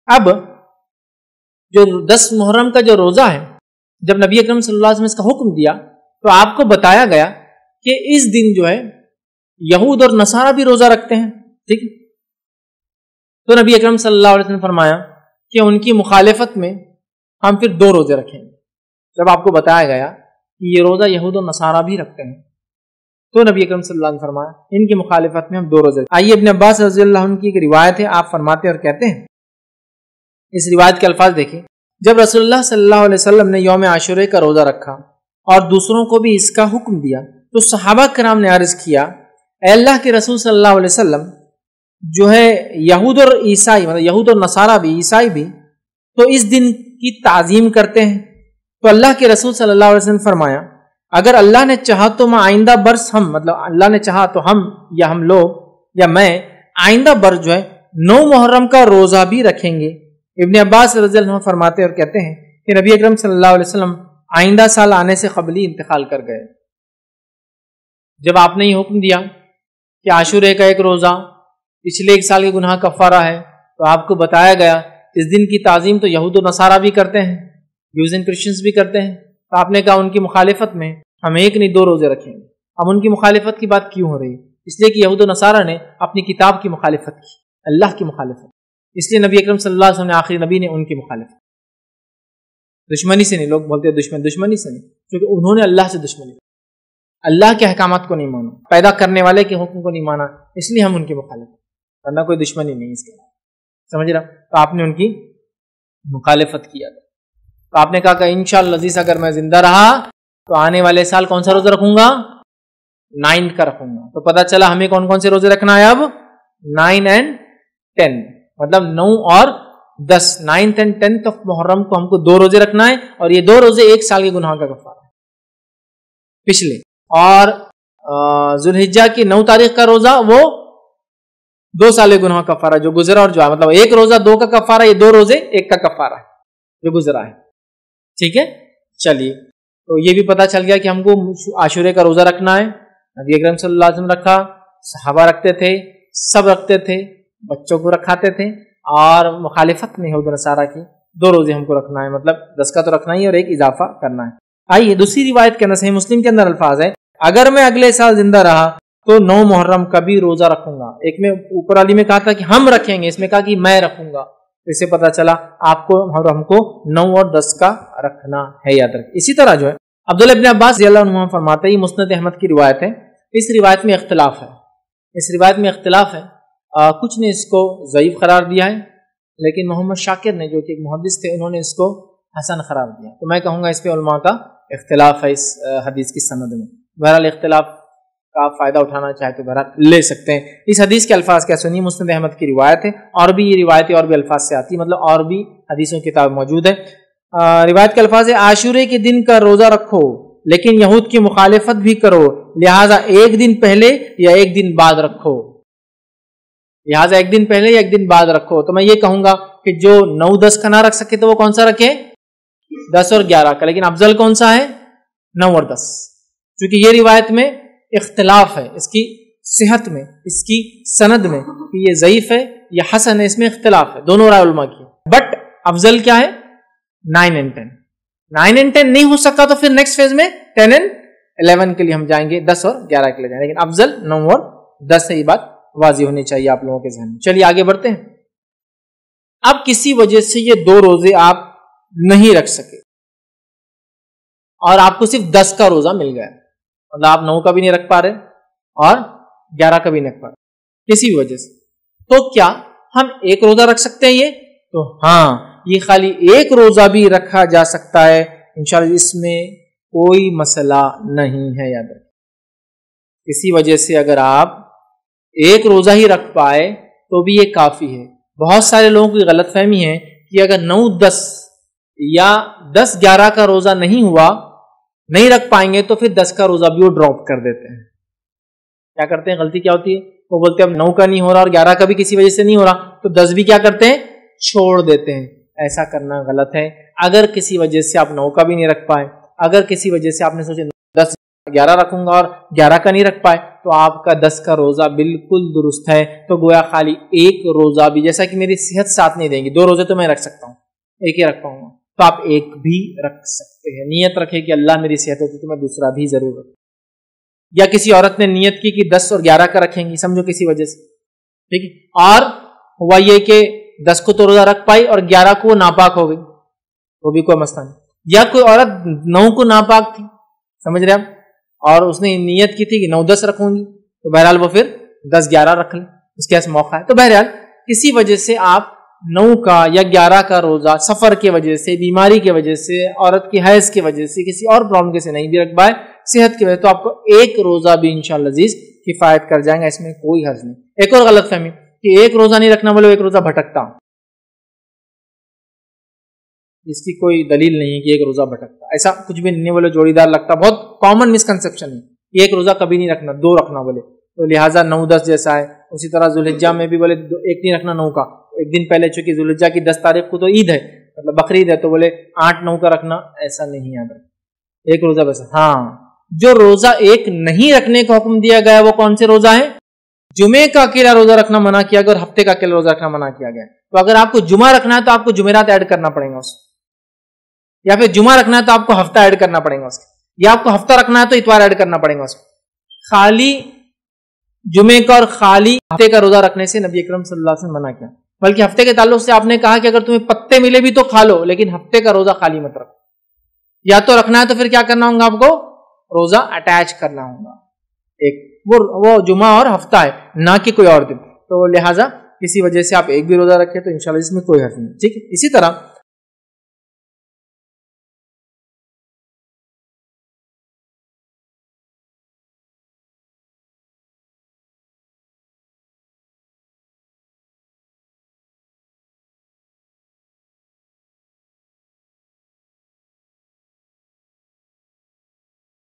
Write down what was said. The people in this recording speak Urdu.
اب جو 10 محرم کا جو روزہ ہے، جب نبی اکرم صلی اللہ علیہ وسلم نے اس کا حکم دیا تو آپ کو بتایا گیا کہ اس دن جو ہے یہود اور نصارہ بھی روزہ رکھتے ہیں، ٹھیک ہے؟ تو نبی اکرم صلی اللہ علیہ وسلم نے فرمایا کہ ان کی مخالفت میں ہم پھر 2 روزے رکھیں گے۔ جب آپ کو بتایا گیا کہ یہ روزہ یہود اور نصارہ بھی رکھتے ہیں تو نبی اکرم صلی اللہ علیہ وسلم نے فرمایا ان کی مخالفت میں ہم 2 روزے رکھیں۔ آئیے ابن عباس رضی اللہ عنہ کی ایک روایت ہے، آپ فرماتے اور کہتے ہیں، اس روایت کے الفاظ دیکھیں، جب رسول اللہ صلی اللہ علیہ وسلم نے یوم عاشورہ کا روزہ رکھا اور دوسروں کو بھی اس کا حکم دیا تو صحابہ کرام نے عرض کیا، اے اللہ کے رسول صلی اللہ علیہ وسلم، جو ہے یہود اور عیسائی، مطلب یہود اور نصارہ بھی، عیسائی بھی تو اس دن کی تعظیم کرتے ہیں۔ تو اللہ کے رسول صلی اللہ علیہ وسلم نے فرمایا، اگر اللہ نے چاہا تو میں آئندہ برس ہم، مطلب اللہ نے چاہا تو ہم یا ہم لوگ یا میں آئندہ برس جو ہے 9 محرم کا روزہ بھی رکھیں گے۔ ابن عباس رضی اللہ عنہ فرماتے اور کہتے ہیں کہ نبی اکرم صلی اللہ علیہ وسلم آئندہ سال آنے سے قبل ہی انتقال کر گئے۔ جب آپ نے یہ حکم دیا کہ عاشورہ کا ایک روزہ پچھلے 1 سال کے گناہ کفارہ ہے تو آپ کو بتایا گیا اس دن کی تعظیم تو یہود و نصارہ بھی کرتے ہیں، جوز اینڈ کرسچنز بھی کرتے ہیں، تو آپ نے کہا ان کی مخالفت میں ہم 1 نہیں 2 روزے رکھیں گے۔ اب ان کی مخالفت کی بات کیوں ہو رہی ہے؟ اس لیے کہ یہود و نصارہ نے اپنی کتاب کی مخالفت کی، اللہ کی مخالفت، اس لیے نبی اکرم صلی اللہ علیہ وسلم نے آخری نبی نے ان کی مخالفت، دشمنی سے نہیں، لوگ بولتے ہیں دشمنی سے نہیں، کیونکہ انہوں نے اللہ سے دشمنی، اللہ کے احکامات کو نہیں مانا، پیدا کرنے والے کے حکم کو نہیں مانا، اس لیے ہم ان کی مخالفت، ورنہ کوئی دشمنی نہیں اس کے، سمجھ رہا؟ تو آپ نے ان کی مخالفت کیا، تو آپ نے کہا کہ انشاءاللہ عزیز اگر میں زندہ رہا تو آنے والے سال کون سا روزہ رکھوں گا؟ 9 کا رکھوں گا۔ تو پتہ چلا ہمیں کون کون سے روزے رکھنا ہے اب؟ 9 اور 10، مطلب 9 اور 10، 9th اور 10th آف محرم کو ہم کو 2 روزے رکھنا ہے، اور یہ 2 روزے 1 سال کے گناہ کا کفارہ ہے پچھلے، اور ذوالحجہ کی 9 تاریخ کا روزہ وہ 2 سال کے گناہ کا کفارہ جو گزرا، اور جو ہے مطلب 1 روزہ 2 کا کفارہ، یہ 2 روزے 1 کا کفارہ ہے جو گزرا ہے، ٹھیک ہے؟ چلیے، تو یہ بھی پتہ چل گیا کہ ہم کو عاشورہ کا روزہ رکھنا ہے۔ نبی اکرم صلی اللہ علیہ وسلم رکھا، صحابہ رکھتے تھے، سب رکھتے تھے، بچوں کو رکھاتے تھے، اور مخالفت میں یہود و نصارہ کی 2 روزے ہم کو رکھنا ہے، مطلب 10 کا تو رکھنا ہی اور 1 اضافہ کرنا ہے۔ آئیے دوسری روایت کے اندر صحیح مسلم کے اندر الفاظ ہے، اگر میں اگلے سال زندہ رہا تو 9 محرم کا بھی روزہ رکھوں گا۔ ایک میں اوپر والی میں کہا تھا کہ ہم رکھیں گے، اس میں کہا کہ میں رکھوں گا، اس سے پتہ چلا آپ کو اور ہم کو 9 اور 10 کا رکھنا ہے، یاد رکھ۔ اسی طرح جو ہے عبداللہ ابن عباس رضی اللہ عنہ فرماتے ہیں، یہ مسند احمد کی روایت ہے، اس روایت میں اختلاف ہے، کچھ نے اس کو ضعیف قرار دیا ہے، لیکن محمد شاکر نے جو کہ ایک محدث تھے انہوں نے اس کو حسن قرار دیا، تو میں کہوں گا اس پہ علماء کا اختلاف ہے اس حدیث کی سند میں۔ بہرحال اختلاف کا آپ فائدہ اٹھانا چاہے تو بہرحال لے سکتے ہیں۔ اس حدیث کے الفاظ کیا سنی؟ مسند احمد کی روایت ہے، اور بھی یہ روایتیں اور بھی الفاظ سے آتی، مطلب اور بھی حدیثوں کی کتاب موجود ہے۔ روایت کے الفاظ ہے، عاشورے کے دن کا روزہ رکھو لیکن یہود کی مخالفت بھی کرو، لہٰذا 1 دن پہلے یا 1 دن بعد رکھو، لہٰذا 1 دن پہلے یا 1 دن بعد رکھو۔ تو میں یہ کہوں گا کہ جو 9-10 کا نہ رکھ سکے تو وہ کون سا رکھے؟ 10 اور 11 کا، لیکن افضل کون سا ہے؟ 9 اور 10، کیونکہ یہ روایت میں اختلاف ہے، اس کی صحت میں، اس کی سند میں، کہ یہ ضعیف ہے یا حسن ہے، اس میں اختلاف ہے، دونوں رائے علماء کی، بٹ افضل کیا ہے؟ 9 اور 10۔ 9 اور 10 نہیں ہو سکا تو پھر نیکسٹ فیز میں 10 اور 11 کے لیے ہم جائیں گے، 10 اور 11 کے لیے جائیں گے، لیکن افضل 9 اور 10 ہے، یہ بات واضح ہونی چاہیے آپ لوگوں کے ذہن میں۔ چلیے آگے بڑھتے ہیں۔ اب کسی وجہ سے یہ 2 روزے آپ نہیں رکھ سکے اور آپ کو صرف 10 کا روزہ مل گیا، مطلب آپ 9 کا بھی نہیں رکھ پا رہے اور 11 کا بھی نہیں رکھ پا رہے کسی بھی وجہ سے، تو کیا ہم 1 روزہ رکھ سکتے ہیں؟ یہ تو ہاں، یہ خالی 1 روزہ بھی رکھا جا سکتا ہے انشاءاللہ، اس میں کوئی مسئلہ نہیں ہے، یاد رکھیں۔ کسی وجہ سے اگر آپ 1 روزہ ہی رکھ پائے تو بھی یہ کافی ہے۔ بہت سارے لوگوں کی غلط فہمی ہے کہ اگر 9-10 یا 10-11 کا روزہ نہیں ہوا، نہیں رکھ پائیں گے تو پھر 10 کا روزہ بھی وہ ڈراپ کر دیتے ہیں۔ کیا کرتے ہیں؟ غلطی کیا ہوتی ہے؟ وہ بولتے ہیں اب 9 کا نہیں ہو رہا اور 11 کا بھی کسی وجہ سے نہیں ہو رہا تو 10 بھی کیا کرتے ہیں؟ چھوڑ دیتے ہیں۔ ایسا کرنا غلط ہے۔ اگر کسی وجہ سے آپ 9 کا بھی نہیں رکھ پائے، اگر کسی وجہ سے آپ نے سوچے 10-11 رکھوں گا اور 11 کا نہیں رکھ پائے، تو آپ کا 10 کا روزہ بالکل درست ہے. تو گویا خالی ایک روزہ بھی، جیسا کہ میری صحت ساتھ نہیں دیں گی، 2 روزے تو میں رکھ سکتا ہوں، ایک ہی رکھ پاؤں گا، تو آپ ایک بھی رکھ سکتے ہیں. نیت رکھے کہ اللہ میری صحت ہوتی تو میں دوسرا بھی ضرور رکھوں. یا کسی عورت نے نیت کی کہ 10 اور 11 کا رکھیں گی، سمجھو کسی وجہ سے، ٹھیک ہے، اور ہوا یہ کہ 10 کو تو روزہ رکھ پائی اور 11 کو وہ ناپاک ہو گئی، وہ بھی کوئی مسئلہ نہیں. یا کوئی عورت 9 کو ناپاک تھی، سمجھ رہے آپ، اور اس نے نیت کی تھی کہ 9-10 رکھوں گی، تو بہرحال وہ پھر 10-11 رکھ لیں، اس کے پاس موقع ہے. تو بہرحال کسی وجہ سے آپ 9 کا یا 11 کا روزہ سفر کی وجہ سے، بیماری کی وجہ سے، عورت کی حیض کی وجہ سے، کسی اور پرابلم کی سے نہیں بھی رکھ پائے، صحت کی وجہ سے، تو آپ کو ایک روزہ بھی انشاءاللہ عزیز کفایت کر جائیں گا، اس میں کوئی حرج نہیں. ایک اور غلط فہمی کہ ایک روزہ نہیں رکھنا بولے ایک روزہ بھٹکتا، اس کی کوئی دلیل نہیں ہے کہ ایک روزہ بھٹکتا، ایسا کچھ بھی نہیں بولے جوڑی دار لگتا، بہت کامن مسکنسپشن ہے. ایک روزہ کبھی نہیں رکھنا، 2 رکھنا بولے، تو لہٰذا 9-10 جیسا ہے. اسی طرح ذوالحجہ میں بھی بولے ایک نہیں رکھنا 9 کا، ایک دن پہلے، چونکہ ذوالحجہ کی 10 تاریخ کو تو عید ہے، مطلب بقرعید ہے، تو بولے 8-9 کا رکھنا، ایسا نہیں یاد رکھنا، ایک روزہ بس. ہاں، جو روزہ ایک نہیں رکھنے کا حکم دیا گیا وہ کون سے روزہ ہیں؟ جمعے کا اکیلا روزہ رکھنا منع کیا گیا اور ہفتے کا اکیلا روزہ رکھنا منع کیا گیا. تو اگر آپ کو جمعہ رکھنا ہے تو آپ کو جمعرات ایڈ کرنا پڑے گا اس، یا پھر جمعہ رکھنا ہے تو آپ کو ہفتہ ایڈ کرنا پڑے گا اس، یا آپ کو ہفتہ رکھنا ہے تو اتوار ایڈ کرنا پڑے گا اس. خالی جمعے کا اور خالی ہفتے کا روزہ رکھنے سے نبی اکرم صلی اللہ علیہ وسلم منع کیا، بلکہ ہفتے کے تعلق سے آپ نے کہا کہ اگر تمہیں پتے ملے بھی تو کھا لو، لیکن ہفتے کا روزہ خالی مت رکھو. یا تو رکھنا ہے تو پھر کیا کرنا ہوگا آپ کو؟ روزہ اٹیچ کرنا ہوگا، ایک وہ جمعہ اور ہفتہ ہے، نہ کہ کوئی اور دن. تو لہٰذا کسی وجہ سے آپ ایک بھی روزہ رکھیں تو انشاءاللہ اس میں کوئی حرج نہیں. ٹھیک ہے. اسی طرح